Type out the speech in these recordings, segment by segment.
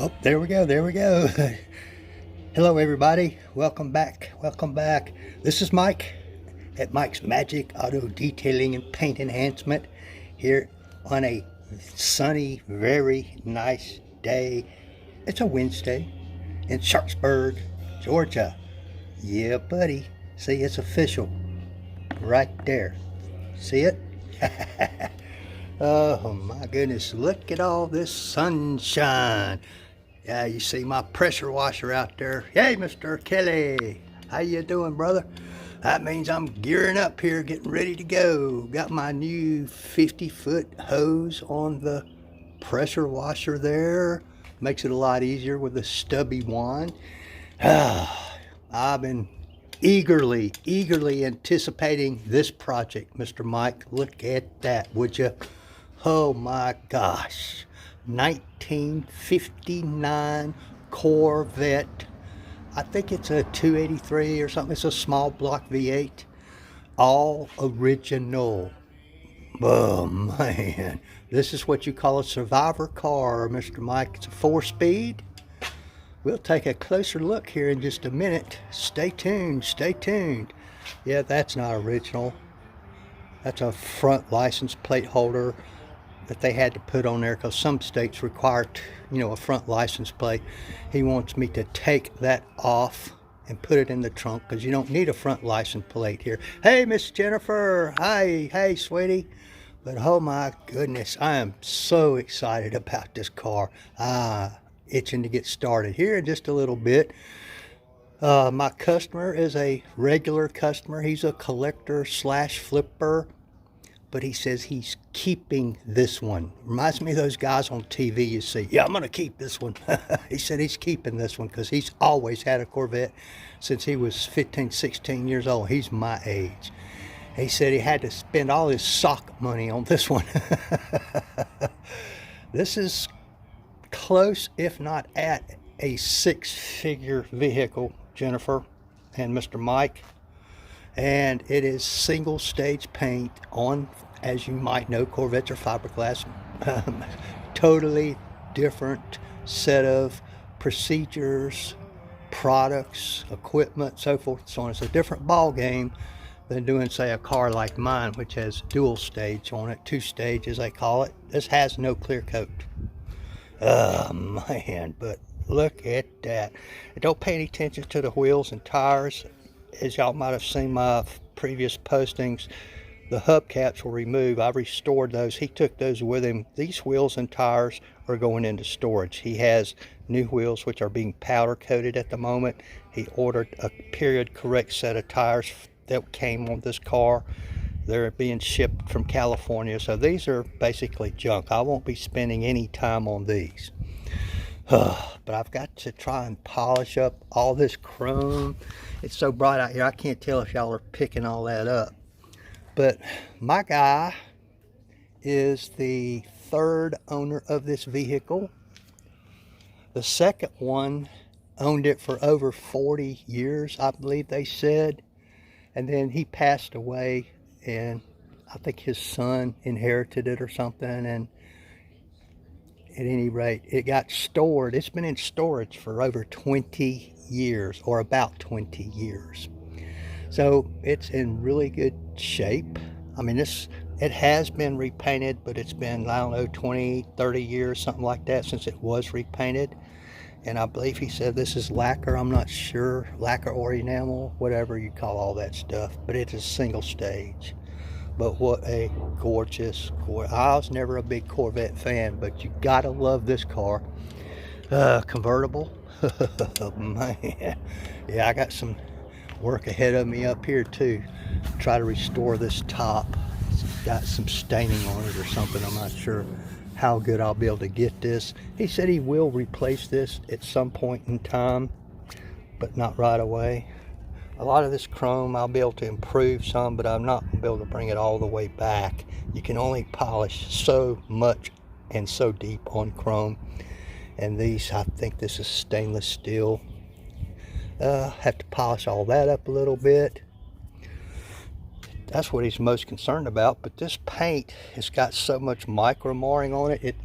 Oh, there we go. There we go. Hello, everybody. Welcome back. Welcome back. This is Mike at Mike's Magic Auto Detailing and Paint Enhancement here on a sunny, very nice day. It's a Wednesday in Sharpsburg, Georgia. Yeah, buddy. See, it's official right there. See it? Oh my goodness, look at all this sunshine. Yeah, you see my pressure washer out there. Hey, Mr. Kelly, how you doing, brother? That means I'm gearing up here, getting ready to go. Got my new 50-foot hose on the pressure washer there. Makes it a lot easier with the stubby wand. I've been eagerly anticipating this project, Mr. Mike. Look at that, would you? Oh my gosh. 1959 Corvette. I think it's a 283 or something. It's a small block V8. All original. Oh man. This is what you call a survivor car, Mr. Mike. It's a 4-speed. We'll take a closer look here in just a minute. Stay tuned, stay tuned. Yeah, that's not original. That's a front license plate holder that they had to put on there because some states require, a front license plate. He wants me to take that off and put it in the trunk because you don't need a front license plate here. Hey, Miss Jennifer. Hi, hey, sweetie. But oh my goodness, I am so excited about this car. Itching to get started here in just a little bit. My customer is a regular customer. He's a collector / flipper, but he says he's keeping this one. Reminds me of those guys on TV you see. Yeah, I'm gonna keep this one. He said he's keeping this one because he's always had a Corvette since he was 15, 16 years old. He's my age. He said he had to spend all his sock money on this one. This is close, if not at, a 6-figure vehicle, Jennifer and Mr. Mike. And it is single stage paint on, as you might know, Corvettes are fiberglass. Totally different set of procedures, products, equipment, so forth and so on. It's a different ball game than doing, say, a car like mine, which has dual stage on it, 2 stages they call it. This has no clear coat. Oh man, but look at that. Don't pay any attention to the wheels and tires. As y'all might have seen my previous postings, the hubcaps were removed. I restored those. He took those with him. These wheels and tires are going into storage. He has new wheels which are being powder coated at the moment. He ordered a period correct set of tires that came on this car. They're being shipped from California, so these are basically junk. I won't be spending any time on these. But I've got to try and polish up all this chrome. It's so bright out here, I can't tell if y'all are picking all that up. But my guy is the 3rd owner of this vehicle. The second one owned it for over 40 years, I believe they said. And then he passed away, and I think his son inherited it or something, and at any rate, it got stored. It's been in storage for over 20 years, or about 20 years. So it's in really good shape. I mean, it has been repainted, but it's been, I don't know, 20, 30 years, something like that, since it was repainted. And I believe he said this is lacquer. I'm not sure, lacquer or enamel, whatever you call all that stuff. But it is single stage. But what a gorgeous Corvette. I was never a big Corvette fan, but you gotta love this car. Convertible. Man. Yeah, I got some work ahead of me up here too. Try to restore this top. It's got some staining on it or something. I'm not sure how good I'll be able to get this. He said he will replace this at some point in time, but not right away. A lot of this chrome I'll be able to improve some, but I'm not going to be able to bring it all the way back. You can only polish so much and so deep on chrome. And these, I think this is stainless steel. Have to polish all that up a little bit. That's what he's most concerned about. But this paint has got so much micro marring on it, it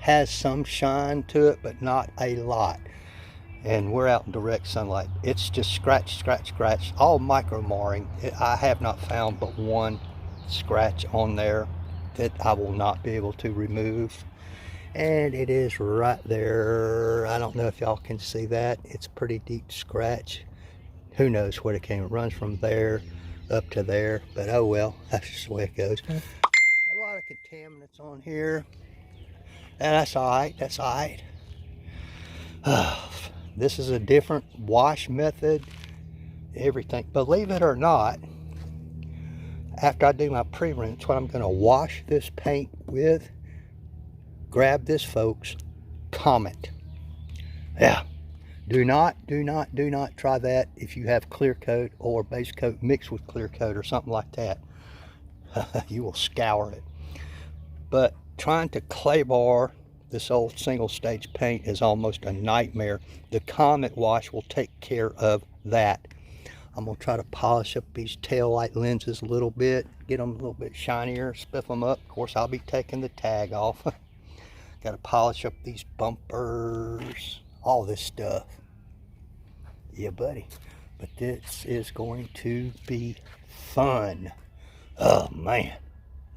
has some shine to it, but not a lot. And we're out in direct sunlight. It's just scratch, scratch, scratch, all micro marring. I have not found but one scratch on there that I will not be able to remove. And it is right there. I don't know if y'all can see that. It's a pretty deep scratch. Who knows where it came. It runs from there up to there, but oh well, that's just the way it goes. A lot of contaminants on here, and that's all right. That's all right. This is a different wash method. Everything, believe it or not, after I do my pre-rinse, what I'm going to wash this paint with, grab this, folks, Comet. Yeah. Do not try that if you have clear coat or base coat mixed with clear coat or something like that. You will scour it. But trying to clay bar this old single stage paint is almost a nightmare. The Comet wash will take care of that. I'm going to try to polish up these tail light lenses a little bit, get them a little bit shinier, spiff them up. Of course, I'll be taking the tag off. Got to polish up these bumpers, all this stuff. Yeah, buddy. But this is going to be fun. Oh, man.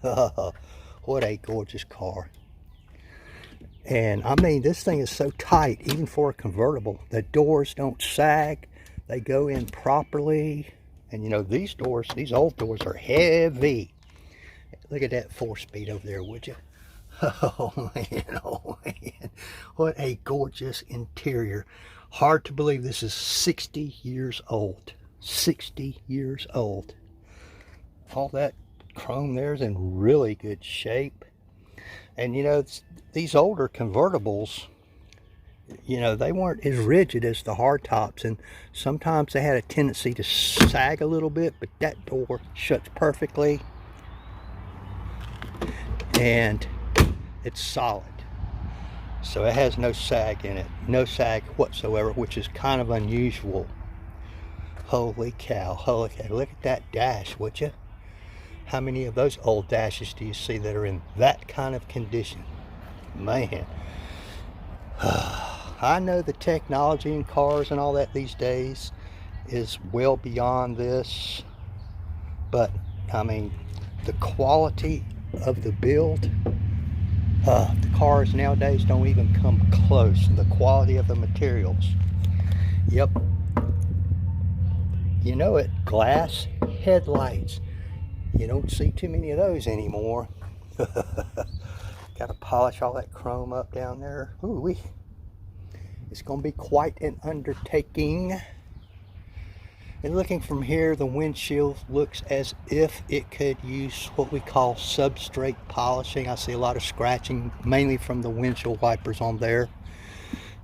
What a gorgeous car. And, I mean, this thing is so tight, even for a convertible. The doors don't sag. They go in properly. And, you know, these doors, these old doors are heavy. Look at that 4-speed over there, would you? Oh man, what a gorgeous interior. Hard to believe this is 60 years old. 60 years old. All that chrome there is in really good shape. And you know, these older convertibles, you know, they weren't as rigid as the hardtops, and sometimes they had a tendency to sag a little bit, but that door shuts perfectly. And it's solid, so it has no sag in it, no sag whatsoever, which is kind of unusual. Holy cow, holy cow. Look at that dash, would you? How many of those old dashes do you see that are in that kind of condition? Man, I know the technology in cars and all that these days is well beyond this, but I mean, the quality of the build, the cars nowadays don't even come close to the quality of the materials. Yep. You know it, glass headlights. You don't see too many of those anymore. Got to polish all that chrome up down there. Ooh, it's going to be quite an undertaking. And looking from here, the windshield looks as if it could use what we call substrate polishing. I see a lot of scratching, mainly from the windshield wipers on there.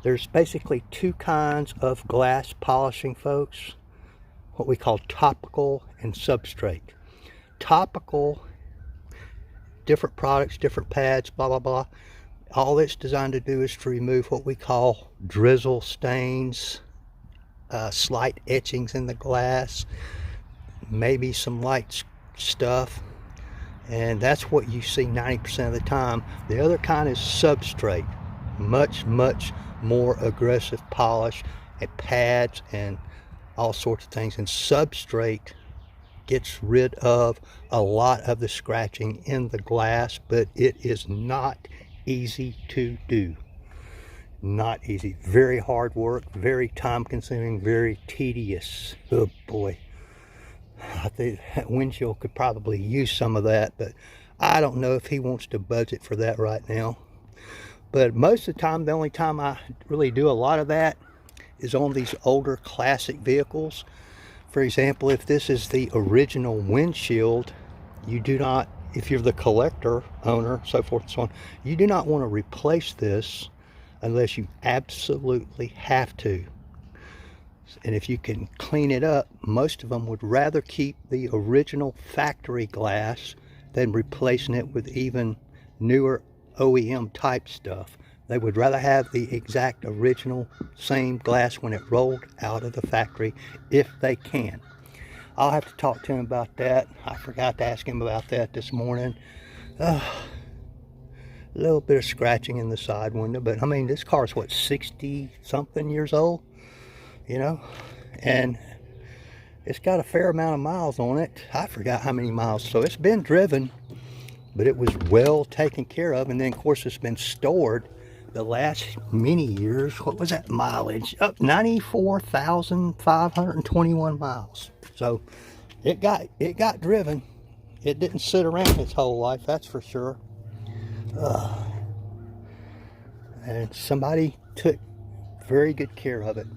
There's basically two kinds of glass polishing, folks. What we call topical and substrate. Topical, different products, different pads, blah, blah, blah. All it's designed to do is to remove what we call drizzle stains, slight etchings in the glass, maybe some light stuff, and that's what you see 90% of the time. The other kind is substrate, much more aggressive polish and pads and all sorts of things. And substrate gets rid of a lot of the scratching in the glass, but it is not easy to do. Not easy. Very hard work, very time consuming, very tedious. Oh boy. I think that windshield could probably use some of that, but I don't know if he wants to budget for that right now. But most of the time, the only time I really do a lot of that is on these older classic vehicles. For example, if this is the original windshield, you do not, if you're the collector, owner, so forth and so on, you do not want to replace this unless you absolutely have to. And if you can clean it up, most of them would rather keep the original factory glass than replacing it with even newer OEM type stuff. They would rather have the exact original same glass when it rolled out of the factory if they can. I'll have to talk to him about that. I forgot to ask him about that this morning. A little bit of scratching in the side window, but I mean, this car is what, 60 something years old, you know, and it's got a fair amount of miles on it. I forgot how many miles. So it's been driven, but it was well taken care of. And then of course it's been stored the last many years. What was that mileage? Up 94,521 miles. So it got driven. It didn't sit around its whole life, that's for sure. And somebody took very good care of it.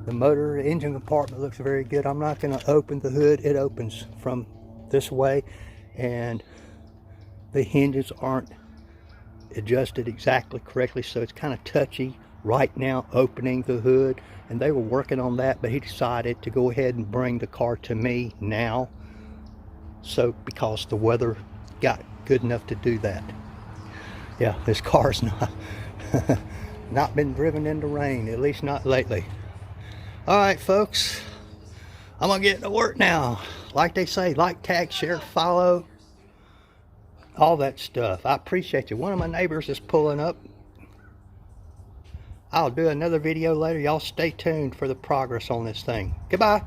The motor engine compartment looks very good. I'm not going to open the hood. It opens from this way, and the hinges aren't adjusted exactly correctly, so it's kind of touchy right now opening the hood, and they were working on that, but he decided to go ahead and bring the car to me now, so because the weather got good enough to do that. Yeah, this car's not been driven in the rain, at least not lately. All right, folks, I'm gonna get to work now. Like they say, like, tag, share, follow, all that stuff. I appreciate you. One of my neighbors is pulling up. I'll do another video later. Y'all stay tuned for the progress on this thing. Goodbye.